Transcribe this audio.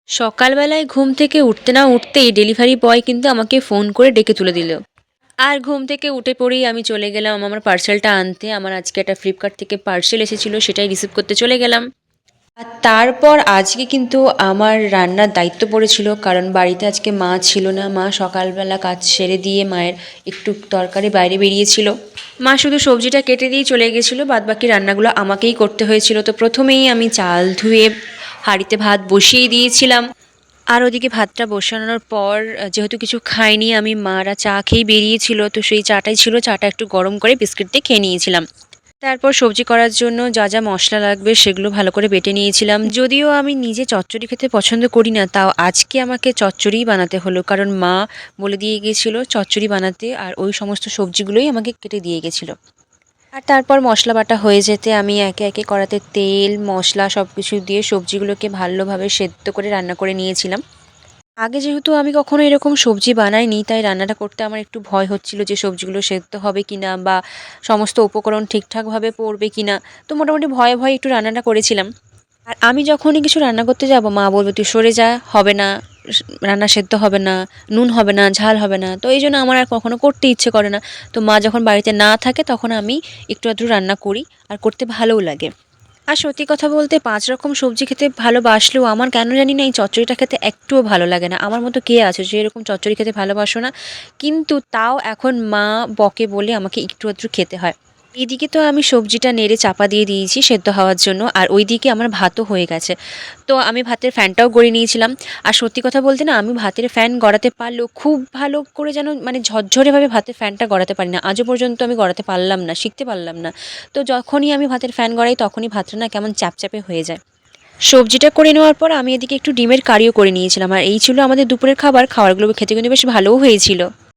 সকালবেলায় ঘুম থেকে উঠতে না উঠতেই ডেলিভারি বয় কিন্তু আমাকে ফোন করে ডেকে তুলে দিল। আর ঘুম থেকে উঠে পড়েই আমি চলে গেলাম আমার পার্সেলটা আনতে। আমার আজকে একটা ফ্লিপকার্ট থেকে পার্সেল এসেছিল, সেটাই রিসিভ করতে চলে গেলাম। আর তারপর আজকে কিন্তু আমার রান্নার দায়িত্ব পড়েছিল, কারণ বাড়িতে আজকে মা ছিল না। মা সকালবেলা কাজ সেরে দিয়ে মায়ের একটু তরকারি বাইরে বেরিয়েছিল। মা শুধু সবজিটা কেটে দিয়ে চলে গেছিলো, বাদবাকি রান্নাগুলো আমাকেই করতে হয়েছিল। তো প্রথমেই আমি চাল ধুয়ে হাঁড়িতে ভাত বসিয়ে দিয়েছিলাম। আর ওদিকে ভাতটা বসানোর পর যেহেতু কিছু খাইনি আমি, মারা চা খেয়েই বেরিয়েছিল, তো সেই চাটাই ছিল, চাটা একটু গরম করে বিস্কিট দিয়ে খেয়ে নিয়েছিলাম। তারপর সবজি করার জন্য যা যা মশলা লাগবে সেগুলো ভালো করে বেটে নিয়েছিলাম। যদিও আমি নিজে চচ্চড়ি খেতে পছন্দ করি না, তাও আজকে আমাকে চচ্চড়িই বানাতে হলো, কারণ মা বলে দিয়ে গিয়েছিল চচ্চড়ি বানাতে, আর ওই সমস্ত সবজিগুলোই আমাকে কেটে দিয়ে গেছিলো। আর তারপর মশলা বাটা হয়ে যেতে আমি একে একে কড়াতে তেল মশলা সব কিছু দিয়ে সবজিগুলোকে ভালোভাবে সেদ্ধ করে রান্না করে নিয়েছিলাম। আগে যেহেতু আমি কখনো এরকম সবজি বানাইনি, তাই রান্নাটা করতে আমার একটু ভয় হচ্ছিল যে সবজিগুলো সেদ্ধ হবে কিনা বা সমস্ত উপকরণ ঠিকঠাকভাবে পড়বে কিনা। তো মোটামুটি ভয়ে ভয়ে একটু রান্নাটা করেছিলাম। আর আমি যখনই কিছু রান্না করতে যাব মা বলবে তুই সরে যা, হবে না, রান্না সেদ্ধ হবে না, নুন হবে না, ঝাল হবে না। তো এই জন্য আমার আর কখনো করতে ইচ্ছে করে না। তো মা যখন বাড়িতে না থাকে তখন আমি একটু আধটু রান্না করি, আর করতে ভালোও লাগে। আর সত্যি কথা বলতে ৫ রকম সবজি খেতে ভালোবাসলেও আমার কেন জানি না এই চচ্চড়িটা খেতে একটুও ভালো লাগে না। আমার মতো কে আছে যে এরকম চচ্চড়ি খেতে ভালোবাসো না? কিন্তু তাও এখন মা বকে বলে আমাকে একটু আধটু খেতে হয়। এদিকে তো আমি সবজিটা নেড়ে চাপা দিয়ে দিয়েছি সেদ্ধ হওয়ার জন্য, আর ওইদিকে আমার ভাতও হয়ে গেছে। তো আমি ভাতের ফ্যানটাও গড়িয়ে নিয়েছিলাম। আর সত্যি কথা বলতে না, আমি ভাতের ফ্যান গড়াতে পারলেও খুব ভালো করে যেন মানে ঝরঝরেভাবে ভাতের ফ্যানটা গড়াতে পারি না। আজও পর্যন্ত আমি গড়াতে পারলাম না, শিখতে পারলাম না। তো যখনই আমি ভাতের ফ্যান গড়াই তখনই ভাতটা না কেমন চ্যাপচ্যাপে হয়ে যায়। সবজিটা করে নেওয়ার পর আমি এদিকে একটু ডিমের কারিও করে নিয়েছিলাম। আর এই ছিল আমাদের দুপুরের খাবার। খাবারগুলো খেতে কিন্তু বেশ ভালোও হয়েছিল।